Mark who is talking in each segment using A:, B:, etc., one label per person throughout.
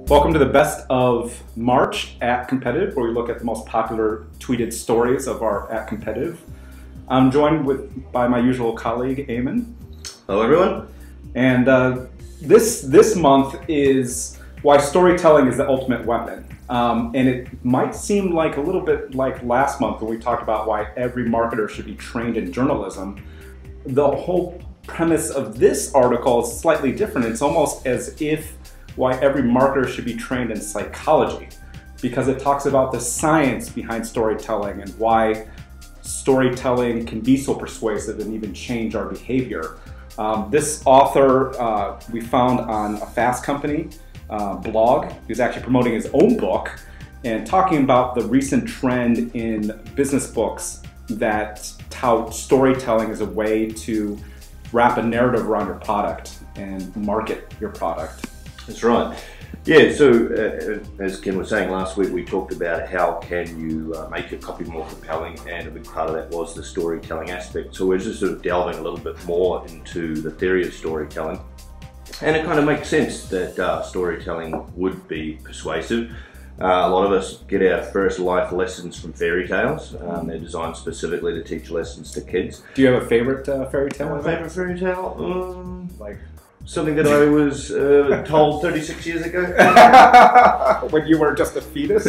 A: Welcome to the best of March at Competitive, where we look at the most popular tweeted stories of our at Competitive. I'm joined by my usual colleague, Eammon.
B: Hello, everyone.
A: And this month is why storytelling is the ultimate weapon. And it might seem like a little bit like last month when we talked about why every marketer should be trained in journalism. The whole premise of this article is slightly different. It's almost as if why every marketer should be trained in psychology, because it talks about the science behind storytelling and why storytelling can be so persuasive and even change our behavior. This author we found on a Fast Company blog. He's actually promoting his own book and talking about the recent trend in business books that tout storytelling as a way to wrap a narrative around your product and market your product.
B: That's right. Yeah, so as Ken was saying last week, we talked about how can you make your copy more compelling, and a big part of that was the storytelling aspect. So we're just sort of delving a little bit more into the theory of storytelling. And it kind of makes sense that storytelling would be persuasive. A lot of us get our first life lessons from fairy tales. They're designed specifically to teach lessons to kids.
A: Do you have a favorite fairy tale?
B: My favorite fairy tale? Like something that I was told 36 years ago.
A: When you were just a fetus?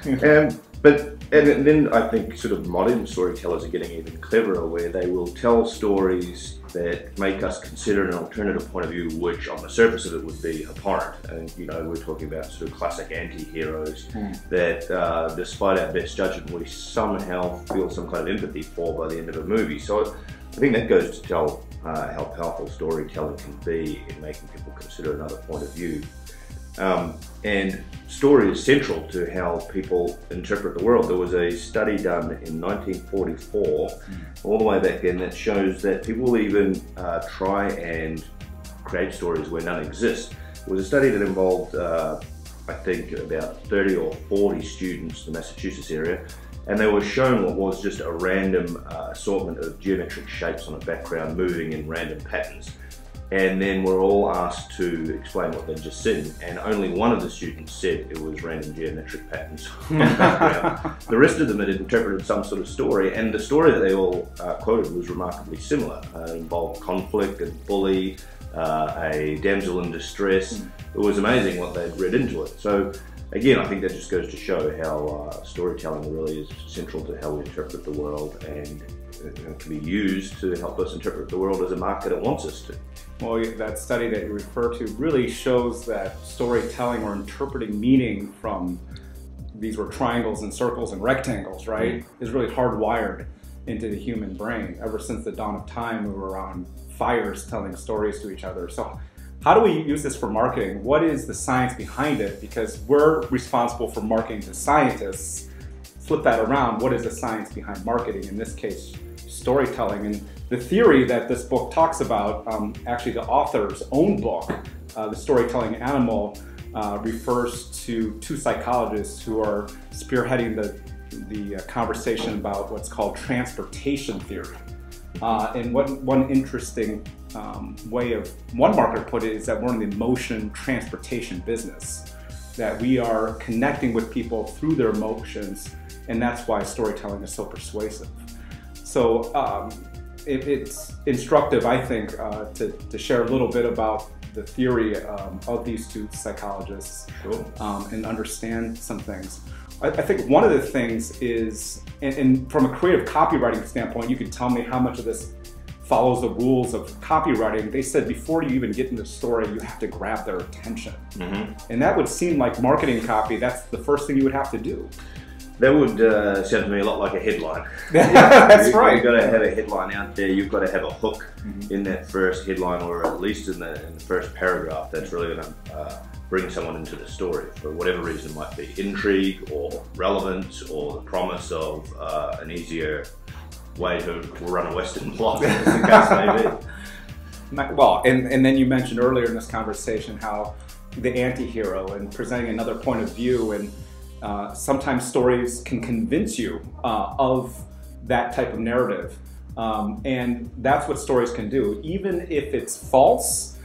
B: And then I think sort of modern storytellers are getting even cleverer, where they will tell stories that make us consider an alternative point of view, which on the surface of it would be abhorrent. And you know, we're talking about sort of classic anti-heroes that despite our best judgment, we somehow feel some kind of empathy for by the end of a movie. So I think that goes to tell how powerful storytelling can be in making people consider another point of view. And story is central to how people interpret the world. There was a study done in 1944, all the way back then, that shows that people will even try and create stories where none exist. It was a study that involved, I think, about 30 or 40 students in the Massachusetts area, and they were shown what was just a random assortment of geometric shapes on a background moving in random patterns. And then we're all asked to explain what they'd just seen, and only one of the students said it was random geometric patterns on the background. The rest of them had interpreted some sort of story, and the story that they all quoted was remarkably similar. It involved conflict, a bully, a damsel in distress. It was amazing what they'd read into it. So again, I think that just goes to show how storytelling really is central to how we interpret the world, and it can be used to help us interpret the world as a marketer wants us to.
A: Well, that study that you refer to really shows that storytelling or interpreting meaning from, these were triangles and circles and rectangles, right, is really hardwired into the human brain. Ever since the dawn of time, we were on fires telling stories to each other. So how do we use this for marketing? What is the science behind it? Because we're responsible for marketing to scientists. Flip that around, what is the science behind marketing? In this case, storytelling. And the theory that this book talks about, actually the author's own book, The Storytelling Animal, refers to two psychologists who are spearheading the conversation about what's called transportation theory. And one interesting way of one marketer put it is that we're in the emotion transportation business, that we are connecting with people through their emotions, and that's why storytelling is so persuasive. So it's instructive, I think, to share a little bit about the theory of these two psychologists.
B: Sure.
A: And understand some things. I think one of the things is, and from a creative copywriting standpoint, you can tell me how much of this follows the rules of copywriting. They said before you even get into the story, you have to grab their attention. And that would seem like marketing copy, that's the first thing you would have to do.
B: That would sound to me a lot like a headline.
A: That's right.
B: You've got to have a headline out there. You've got to have a hook in that first headline, or at least in the first paragraph, that's really going to bring someone into the story for whatever reason. It might be intrigue or relevance or the promise of an easier way to run a Western plot, as the case may be.
A: Well, and then you mentioned earlier in this conversation how the anti-hero and presenting another point of view, and sometimes stories can convince you of that type of narrative. And that's what stories can do. Even if it's false,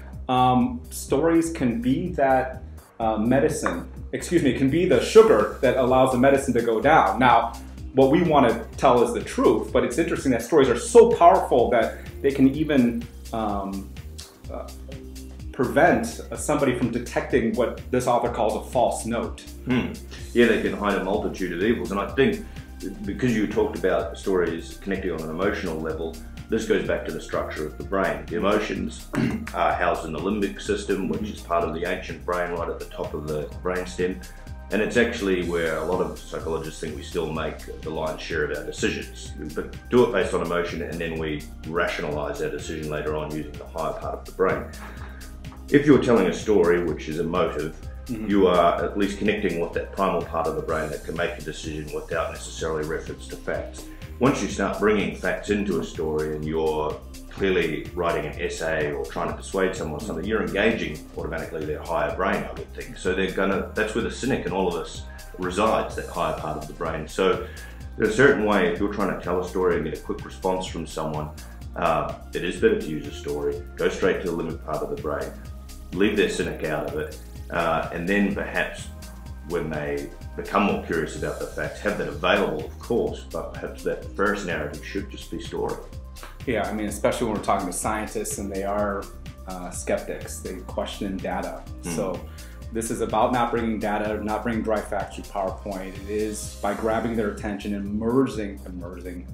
A: stories can be that can be the sugar that allows the medicine to go down. Now, what we want to tell is the truth, but it's interesting that stories are so powerful that they can even prevent somebody from detecting what this author calls a false note.
B: Yeah, they can hide a multitude of evils, and I think because you talked about stories connecting on an emotional level, this goes back to the structure of the brain. The emotions are housed in the limbic system, which is part of the ancient brain right at the top of the brainstem. And it's actually where a lot of psychologists think we still make the lion's share of our decisions. But do it based on emotion, and then we rationalize our decision later on using the higher part of the brain. If you're telling a story which is emotive, you are at least connecting with that primal part of the brain that can make a decision without necessarily reference to facts. Once you start bringing facts into a story and you're clearly writing an essay or trying to persuade someone something, you're engaging automatically their higher brain, I would think. So that's where the cynic in all of us resides, that higher part of the brain. So there's a certain way, if you're trying to tell a story and get a quick response from someone, it is better to use a story, go straight to the limbic part of the brain, leave their cynic out of it, and then perhaps when they become more curious about the facts, have that available, of course, but perhaps that first narrative should just be story.
A: Yeah, I mean, especially when we're talking to scientists and they are skeptics, they question data. So this is about not bringing data, not bringing dry facts through PowerPoint. It is by grabbing their attention and immersing,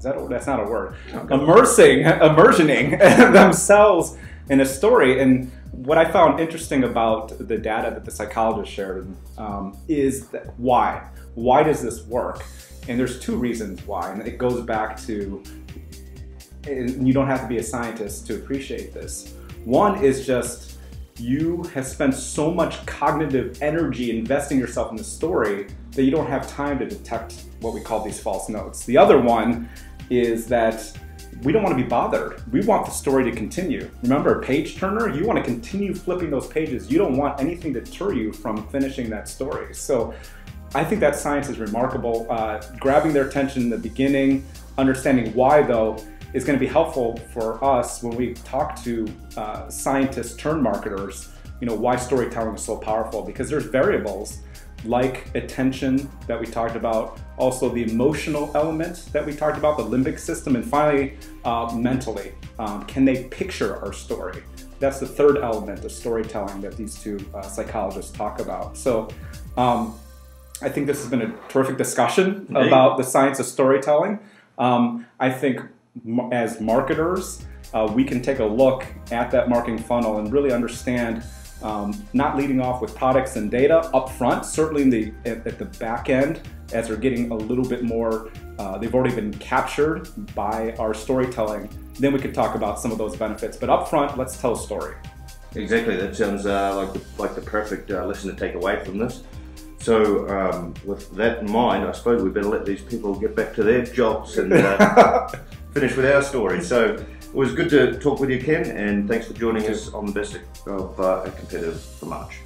A: that's not a word, immersioning themselves in a story. And what I found interesting about the data that the psychologist shared is that why does this work? And there's two reasons why, and it goes back to, and you don't have to be a scientist to appreciate this. One is just you have spent so much cognitive energy investing yourself in the story that you don't have time to detect what we call these false notes. The other one is that we don't want to be bothered. We want the story to continue. Remember a page turner? You want to continue flipping those pages. You don't want anything to deter you from finishing that story. So I think that science is remarkable. Grabbing their attention in the beginning, understanding why though, is going to be helpful for us when we talk to scientists turned marketers, why storytelling is so powerful, because there's variables like attention that we talked about, also the emotional element that we talked about, the limbic system, and finally mentally, can they picture our story? That's the third element of storytelling that these two psychologists talk about. So I think this has been a terrific discussion about the science of storytelling. I think as marketers, we can take a look at that marketing funnel and really understand not leading off with products and data up front, certainly at the back end, as they're getting a little bit more, they've already been captured by our storytelling. Then we could talk about some of those benefits. But up front, let's tell a story.
B: Exactly, that sounds like the perfect lesson to take away from this. So with that in mind, I suppose we better let these people get back to their jobs and finish with our story. So it was good to talk with you, Ken, and thanks for joining us on the best of a competitive for March.